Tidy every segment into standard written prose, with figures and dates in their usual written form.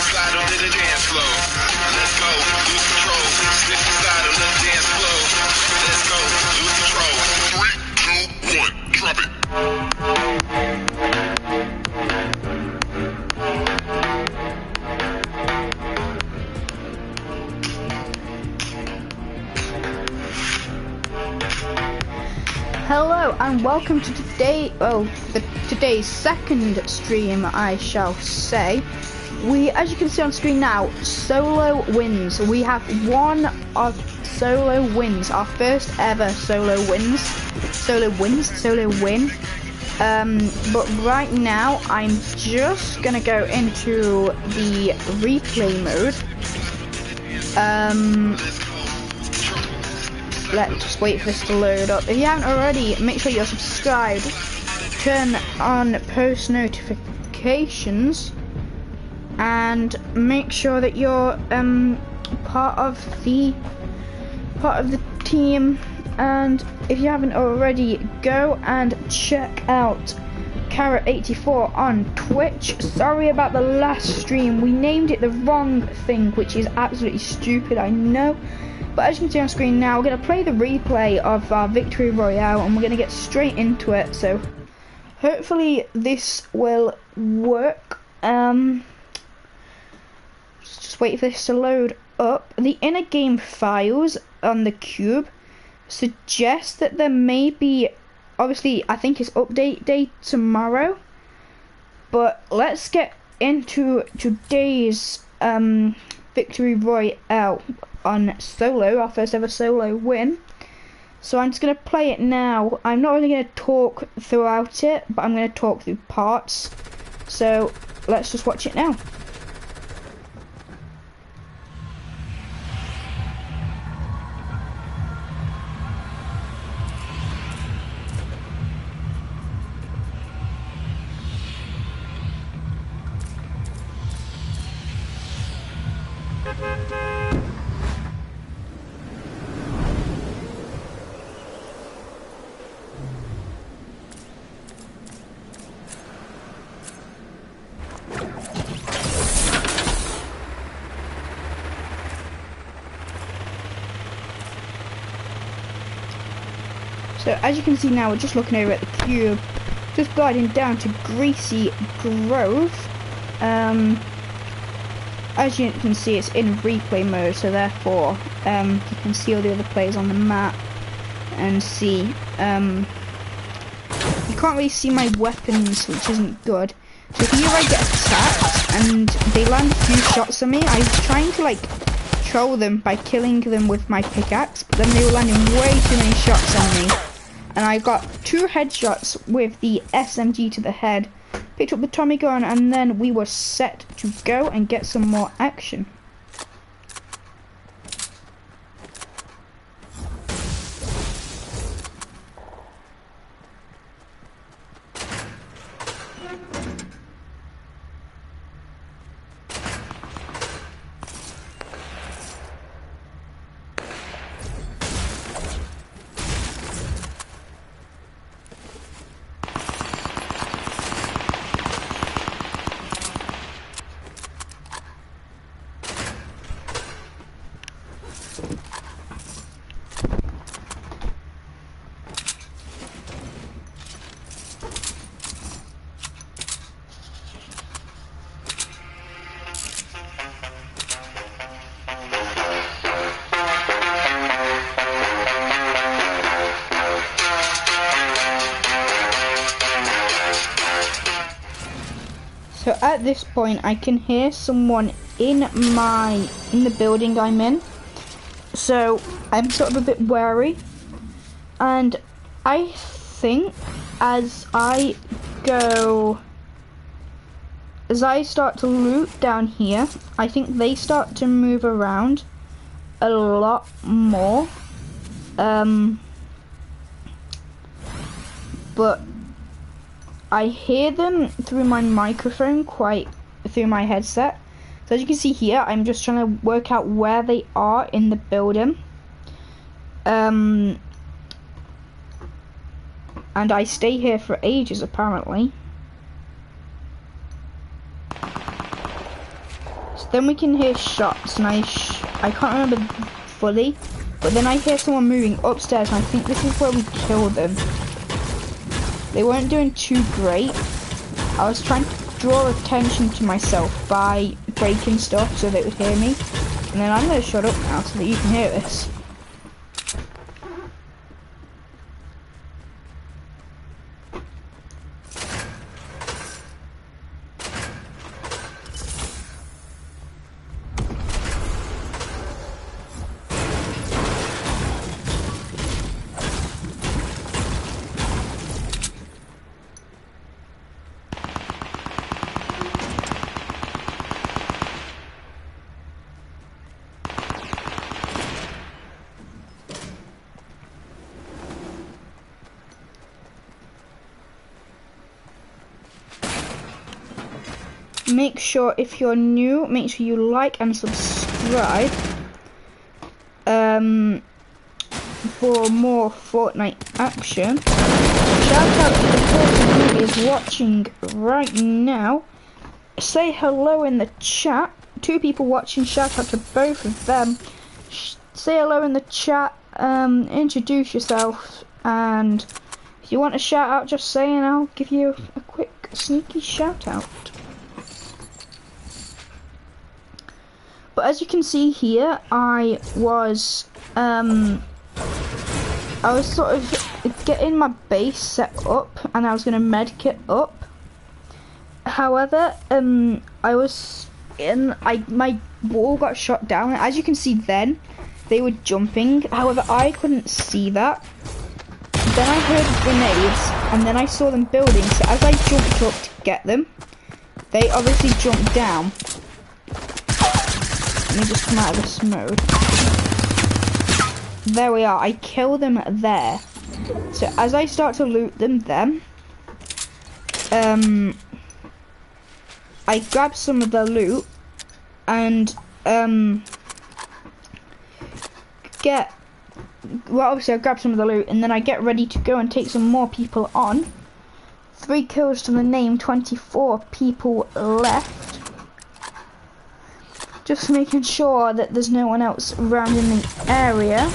slide onto the dance floor. Let's go, lose control. Slip and slide on the dance floor. Let's go, lose control. 3, 2, 1, drop it. Hello and welcome to today's second stream, I shall say. As you can see on screen now, solo wins. We have one of solo wins, our first ever solo win. But right now, I'm just gonna go into the replay mode. Let's just wait for this to load up. If you haven't already, make sure you're subscribed. Turn on post notifications, and make sure that you're part of the team. And if you haven't already, go and check out Carrot84 on Twitch. Sorry about the last stream. We named it the wrong thing, which is absolutely stupid, I know. But as you can see on screen now, we're going to play the replay of our victory royale, and we're going to get straight into it. So hopefully this will work. Just wait for this to load up. The inner game files on the cube suggest that there may be, obviously I think it's update day tomorrow, but let's get into today's victory royale on solo, our first ever solo win. So I'm just going to play it now. I'm not really going to talk throughout it, but I'm going to talk through parts. So let's just watch it now. So as you can see now, we're just looking over at the cube, just gliding down to Greasy Grove. As you can see, it's in replay mode, so therefore you can see all the other players on the map and see. You can't really see my weapons, which isn't good. So here I get attacked and they land a few shots on me. I was trying to like troll them by killing them with my pickaxe, but then they were landing way too many shots on me. And I got 2 headshots with the SMG to the head, picked up the Tommy gun, and then we were set to go and get some more action. So at this point I can hear someone in the building I'm in. So I'm sort of a bit wary, and I think as I start to loot down here, I think they start to move around a lot more. But I hear them through my microphone, through my headset. So as you can see here, I'm just trying to work out where they are in the building. And I stay here for ages apparently. So then we can hear shots, and I can't remember fully, but then I hear someone moving upstairs, and I think this is where we kill them. They weren't doing too great. I was trying to draw attention to myself by breaking stuff so they would hear me. And then I'm going to shut up now so that you can hear this. Make sure if you're new, make sure you like and subscribe for more Fortnite action. Shout out to the person who is watching right now. Say hello in the chat. 2 people watching, shout out to both of them. Say hello in the chat, introduce yourself, and if you want a shout out, just say and I'll give you a quick sneaky shout out. But as you can see here, I was sort of getting my base set up, and I was going to medkit up. However, my wall got shot down. As you can see, then they were jumping. However, I couldn't see that. Then I heard grenades, and then I saw them building. So as I jumped up to get them, they obviously jumped down. Let me just come out of this mode. There we are. I kill them there. So as I start to loot them, then I grab some of the loot and obviously I grab some of the loot, and then I get ready to go and take some more people on. 3 kills to the name, 24 people left. Just making sure that there's no one else around in the area.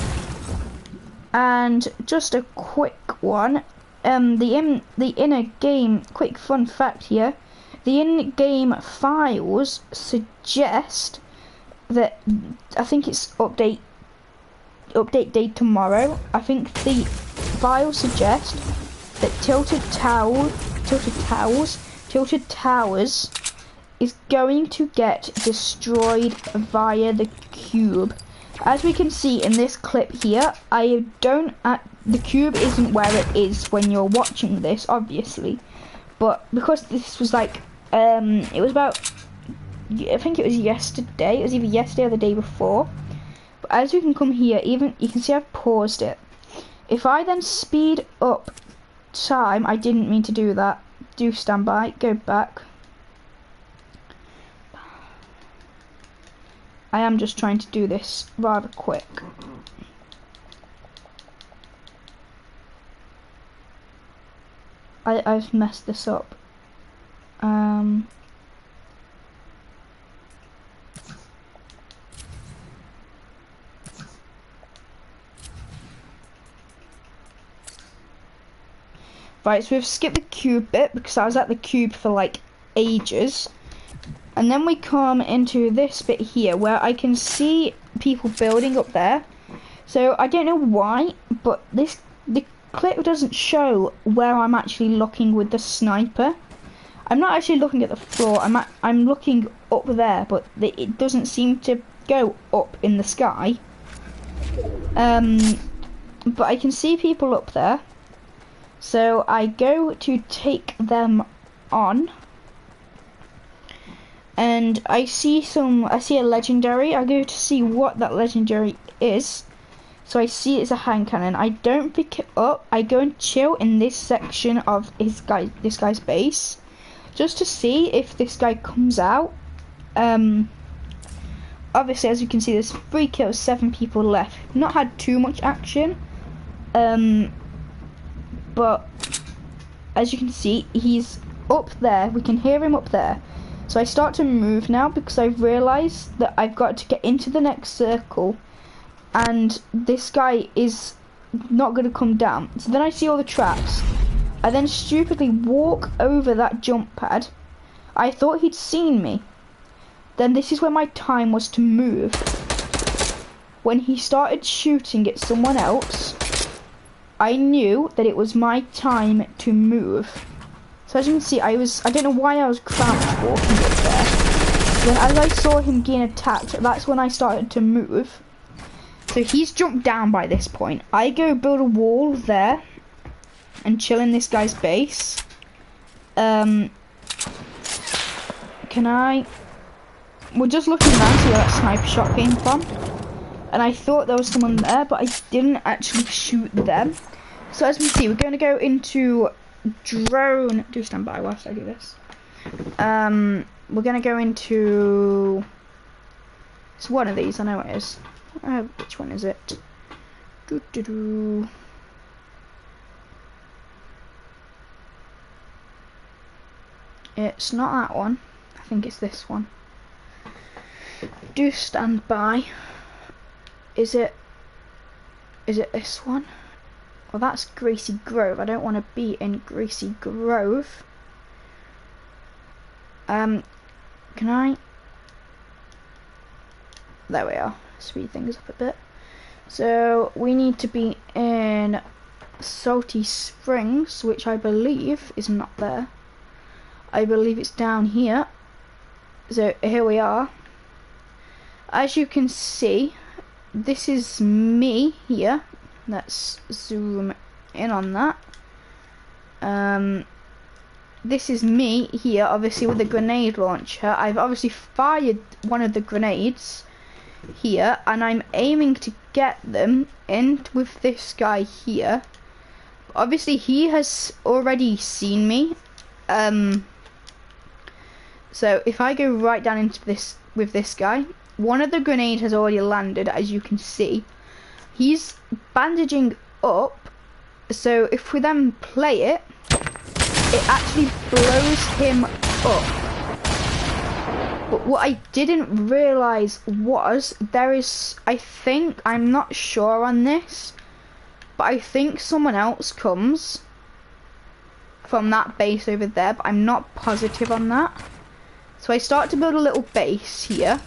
And just a quick one, the inner game, quick fun fact here, the in-game files suggest that, I think it's update day tomorrow, I think the files suggest that Tilted Towers is going to get destroyed via the cube. As we can see in this clip here, the cube isn't where it is when you're watching this, obviously, but because this was like, it was about, I think it was yesterday, it was either yesterday or the day before, but as you can come here, even, you can see I've paused it. If I then speed up time, I didn't mean to do that, do stand by, go back. I am just trying to do this rather quick. I've messed this up. Right, so we've skipped the cube bit because I was at the cube for like ages. And then we come into this bit here where I can see people building up there. So I don't know why, but the clip doesn't show where I'm actually looking with the sniper. I'm not actually looking at the floor, I'm looking up there, but it doesn't seem to go up in the sky. But I can see people up there. So I go to take them on. And I see a legendary. I go to see what that legendary is. So I see it's a hand cannon. I don't pick it up. I go and chill in this section of this guy's base, just to see if this guy comes out. Obviously, as you can see, there's 3 kills, 7 people left. Not had too much action. But as you can see, he's up there. We can hear him up there. So I start to move now because I've realised that I've got to get into the next circle, and this guy is not going to come down. So then I see all the traps. I then stupidly walk over that jump pad. I thought he'd seen me. Then this is where my time was to move. When he started shooting at someone else, I knew that it was my time to move. So as you can see, I don't know why I was crouched walking up there. Then as I saw him getting attacked, that's when I started to move. So he's jumped down by this point. I go build a wall there and chill in this guy's base. Can I? We're just looking around to see where that sniper shot came from. And I thought there was someone there, but I didn't actually shoot them. So as you can see, we're going to go into drone. Do stand by whilst I do this. We're going to go into... It's one of these, I know it is. Which one is it? It's not that one. I think it's this one. Do stand by. Is it this one? Well, that's Greasy Grove. I don't want to be in Greasy Grove. Can I? There we are. Speed things up a bit. So we need to be in Salty Springs, which I believe is not there. I believe it's down here. So here we are. As you can see, this is me here. Let's zoom in on that. This is me here, obviously with the grenade launcher. I've obviously fired one of the grenades here, and I'm aiming to get them in with this guy here. Obviously he has already seen me. So if I go right down into this with this guy, one of the grenades has already landed, as you can see. He's bandaging up, so if we then play it, it actually blows him up. But what I didn't realise was there is, I think, I'm not sure on this, but I think someone else comes from that base over there, but I'm not positive on that. So I start to build a little base here.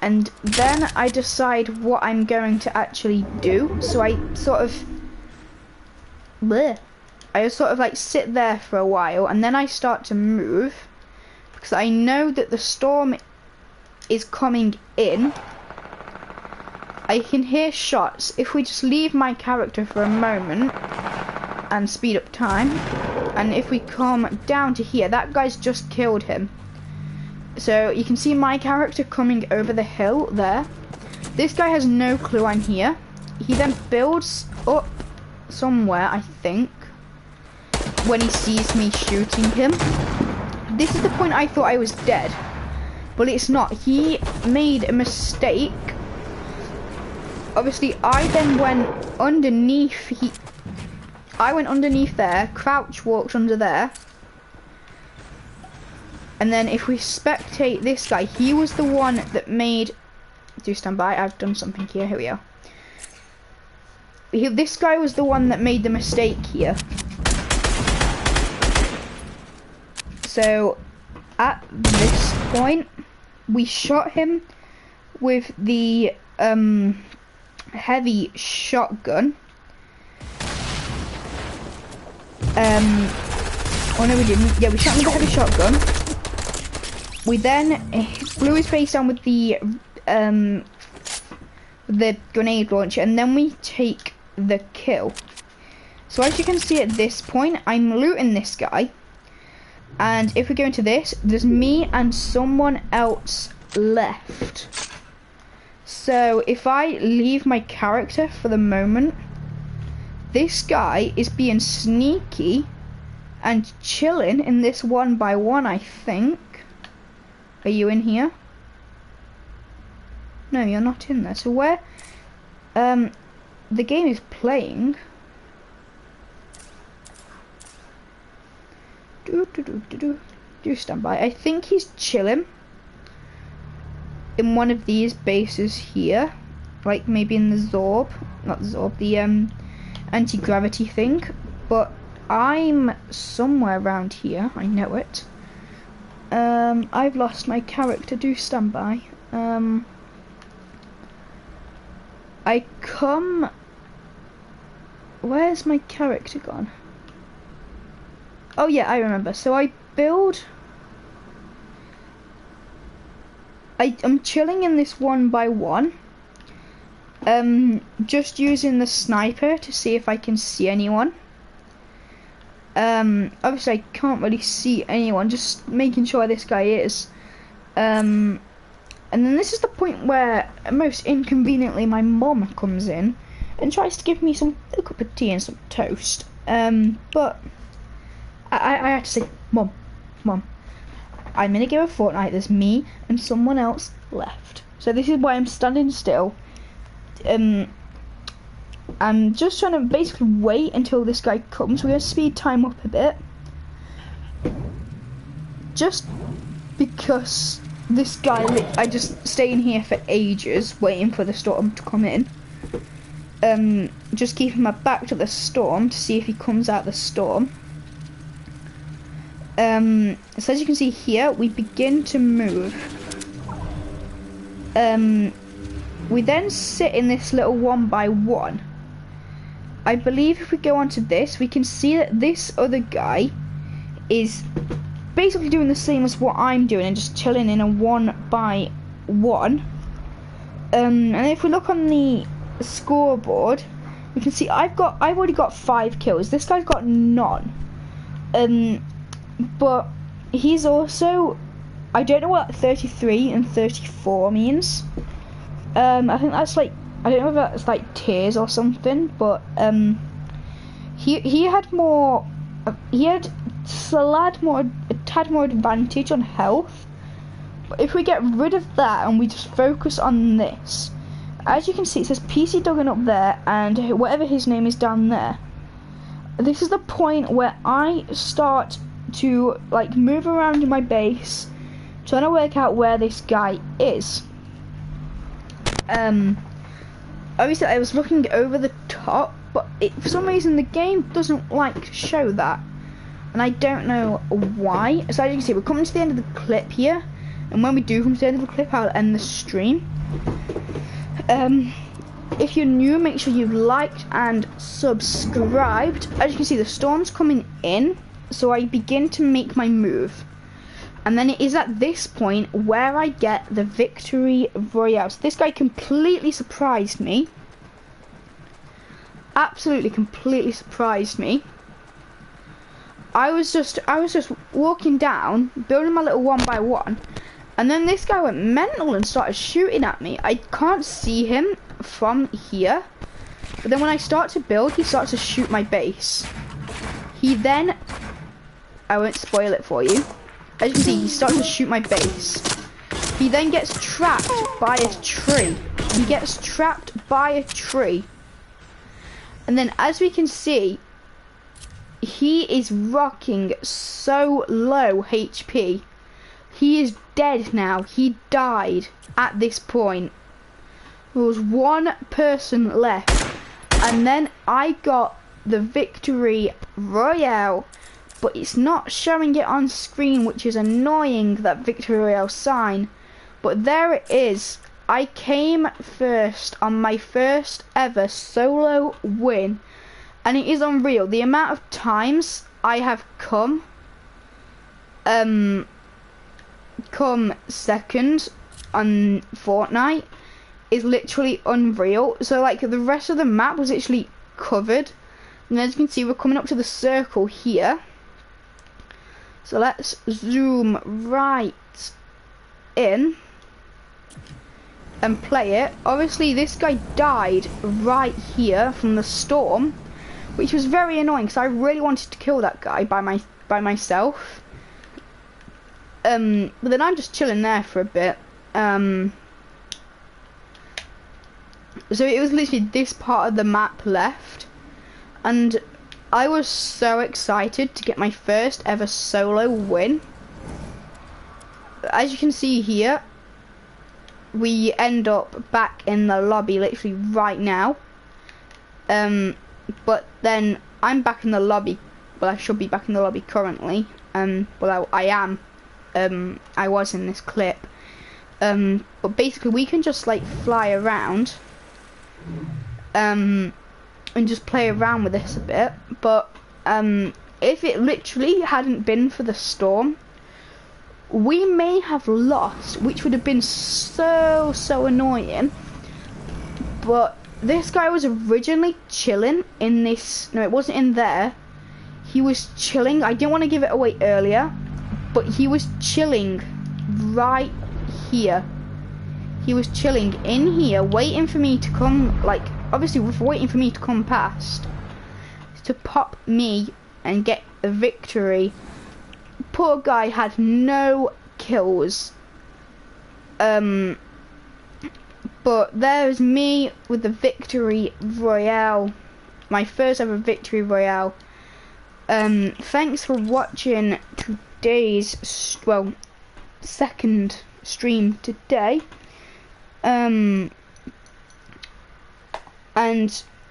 And then I decide what I'm going to actually do. So I sort of like sit there for a while, and then I start to move because I know that the storm is coming in. I can hear shots. If we just leave my character for a moment and speed up time, and if we come down to here, that guy's just killed him. So you can see my character coming over the hill there. This guy has no clue I'm here. He then builds up somewhere, I think, when he sees me shooting him. This is the point I thought I was dead, but it's not. He made a mistake. Obviously I then went underneath. I went underneath there, crouch walked under there. And then if we spectate this guy, he was the one that made... Do stand by, I've done something here, here we are. This guy was the one that made the mistake here. So, at this point, we shot him with the heavy shotgun. Oh no we didn't. Yeah, we shot him with the heavy shotgun. We then blew his face down with the grenade launcher, and then we take the kill. So as you can see at this point, I'm looting this guy, and if we go into this, there's me and someone else left. So if I leave my character for the moment, this guy is being sneaky and chilling in this 1x1, I think. Are you in here? No, you're not in there. So where the game is playing. Do stand by. I think he's chilling in one of these bases here, like maybe in the Zorb, not the Zorb, the anti-gravity thing. But I'm somewhere around here. I know it. I've lost my character. Do stand by. I come. Where's my character gone? Oh yeah, I remember. So I build. I'm chilling in this 1x1. Just using the sniper to see if I can see anyone. Obviously I can't really see anyone, just making sure this guy is. And then this is the point where, most inconveniently, my mom comes in and tries to give me a cup of tea and some toast. But I had to say, Mom, I'm in a game of Fortnite, there's me and someone else left. So this is why I'm standing still. I'm just trying to basically wait until this guy comes. We're going to speed time up a bit. Just because this guy, I just stay in here for ages waiting for the storm to come in. Just keeping my back to the storm to see if he comes out the storm. So as you can see here, we begin to move. We then sit in this little 1x1. I believe if we go onto this, we can see that this other guy is basically doing the same as what I'm doing and just chilling in a 1x1. And if we look on the scoreboard, we can see I've already got 5 kills. This guy's got none. But he's also, I don't know what 33 and 34 means. I think that's like, I don't know if that's like tiers or something, but he had more, he had a tad more advantage on health. But if we get rid of that and we just focus on this, as you can see, it says PC Duggan up there and whatever his name is down there. This is the point where I start to like move around in my base, trying to work out where this guy is. Obviously I was looking over the top, but for some reason the game doesn't like to show that, and I don't know why. So as you can see, we're coming to the end of the clip here, and when we do come to the end of the clip, I'll end the stream. If you're new, make sure you've liked and subscribed. As you can see, the storm's coming in, so I begin to make my move. And then it is at this point where I get the victory royale. So this guy completely surprised me. Absolutely completely surprised me. I was just walking down, building my little 1x1, and then this guy went mental and started shooting at me. I can't see him from here, but then when I start to build, he starts to shoot my base. He then, I won't spoil it for you. As you can see, he starts to shoot my base. He then gets trapped by a tree. He gets trapped by a tree. And then as we can see, he is rocking so low HP. He is dead now. He died at this point. There was one person left. And then I got the victory royale. But it's not showing it on screen, which is annoying, that victory royale sign. But there it is. I came first on my first ever solo win, and it is unreal. The amount of times I have come second on Fortnite is literally unreal. So like the rest of the map was literally covered, and as you can see, we're coming up to the circle here. So let's zoom right in and play it. Obviously this guy died right here from the storm, which was very annoying because I really wanted to kill that guy by myself. But then I'm just chilling there for a bit. So it was literally this part of the map left, and I was so excited to get my first ever solo win. As you can see here, we end up back in the lobby literally right now. But then I'm back in the lobby. Well, I should be back in the lobby currently. Well, I am. I was in this clip. But basically we can just like fly around. And just play around with this a bit. But if it literally hadn't been for the storm, we may have lost, which would have been so annoying. But this guy was originally chilling in this. No, it wasn't in there. He was chilling. I didn't want to give it away earlier, but he was chilling right here. He was chilling in here, waiting for me to come, like, obviously waiting for me to come past to pop me and get a victory. Poor guy had no kills. But there's me with the victory royale, my first ever victory royale. Thanks for watching today's, well, second stream today. And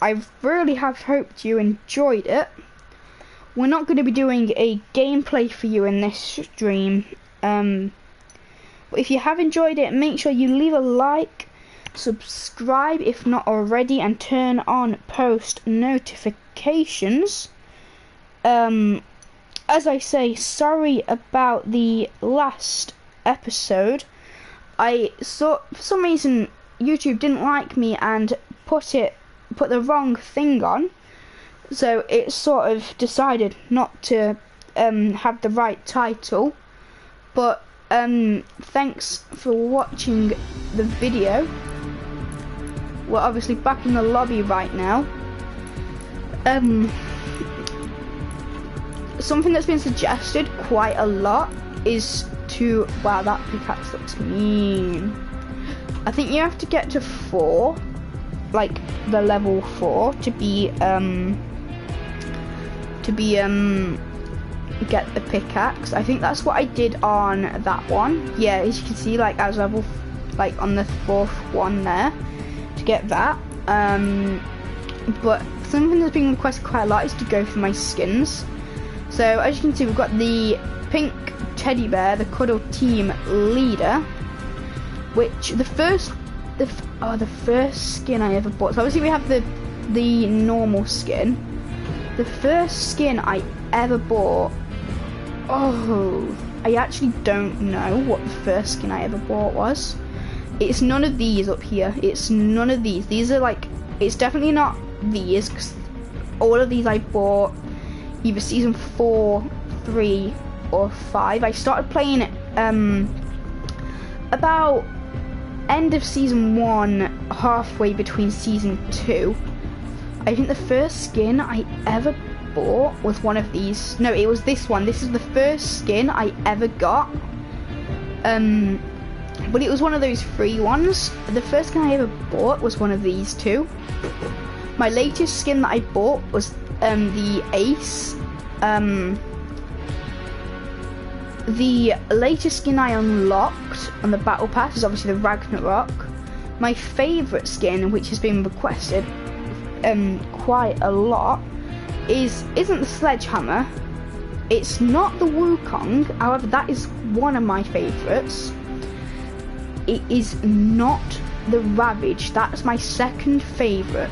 I really have hoped you enjoyed it. We're not going to be doing a gameplay for you in this stream. But if you have enjoyed it, make sure you leave a like, subscribe if not already, and turn on post notifications. As I say, sorry about the last episode. I saw, for some reason, YouTube didn't like me and put the wrong thing on, so it sort of decided not to have the right title. But thanks for watching the video. We're obviously back in the lobby right now. Something that's been suggested quite a lot is to, wow, that pickaxe looks mean. I think you have to get to 4, like the level 4, to get the pickaxe. I think that's what I did on that one. Yeah, as you can see, like as level, like on the 4th one there, to get that. But something that's been requested quite a lot is to go for my skins. So as you can see, we've got the pink teddy bear, the cuddle team leader, which the first skin I ever bought. So obviously we have the normal skin. The first skin I ever bought, oh, I actually don't know what the first skin I ever bought was. It's none of these up here. It's none of these. These are like, it's definitely not these, because all of these I bought either season 4, 3, or 5. I started playing it about end of season 1, halfway between season 2. I think the first skin I ever bought was one of these. No, it was this one. This is the first skin I ever got. But it was one of those free ones. The first skin I ever bought was one of these two. My latest skin that I bought was the Ace. The latest skin I unlocked on the battle pass is obviously the Ragnarok. My favourite skin, which has been requested quite a lot, isn't the Sledgehammer. It's not the Wukong. However, that is one of my favourites. It is not the Ravage. That's my second favourite.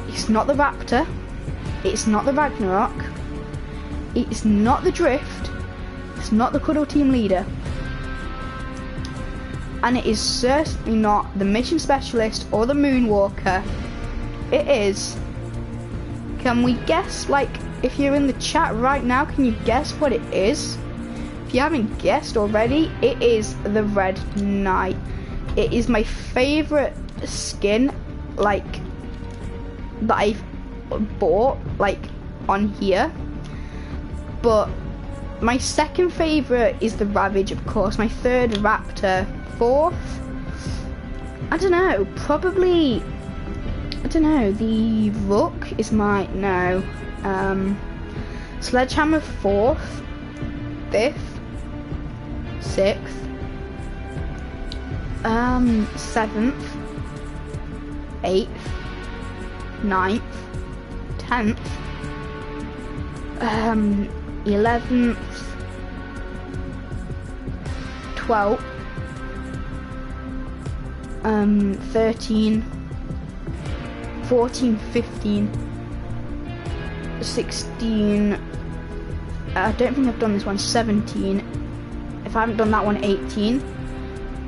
It's not the Raptor. It's not the Ragnarok. It's not the Drift. It's not the Cuddle Team Leader. And it is certainly not the Mission Specialist or the Moonwalker. It is. Can we guess, like, if you're in the chat right now, can you guess what it is? If you haven't guessed already, it is the Red Knight. It is my favourite skin, like, that I've bought, like, on here. But my second favourite is the Ravage, of course. My third, Raptor. Fourth, I don't know, probably, I don't know, the Rook is my, no, Sledgehammer 4th, 5th, 6th, 7th, 8th, 9th, 10th, 11th, 12th, 13, 14, 15, 16, I don't think I've done this one, 17, if I haven't done that one, 18,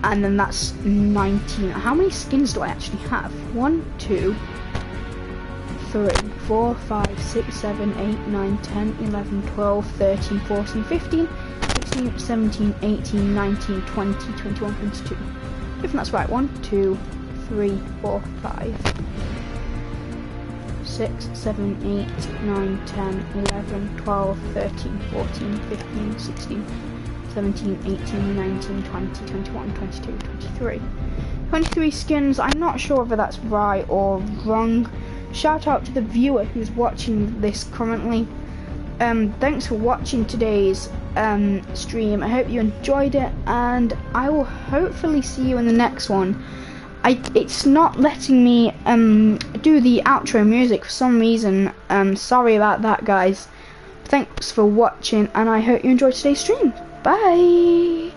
and then that's 19. How many skins do I actually have? 1, 2, 3, 4, 5, 6, 7, 8, 9, 10, 11, 12, 13, 14, 15, 16, 17, 18, 19, 20, 21, 22. I think that's right. 1, 2, 3, 4, 5, 6, 7, 8, 9, 10, 11, 12, 13, 14, 15, 16, 17, 18, 19, 20, 21, 22, 23. 23 skins. I'm not sure whether that's right or wrong. Shout out to the viewer who's watching this currently. Thanks for watching today's stream. I hope you enjoyed it, and I will hopefully see you in the next one. It's not letting me do the outro music for some reason. Sorry about that, guys. Thanks for watching, and I hope you enjoyed today's stream. Bye.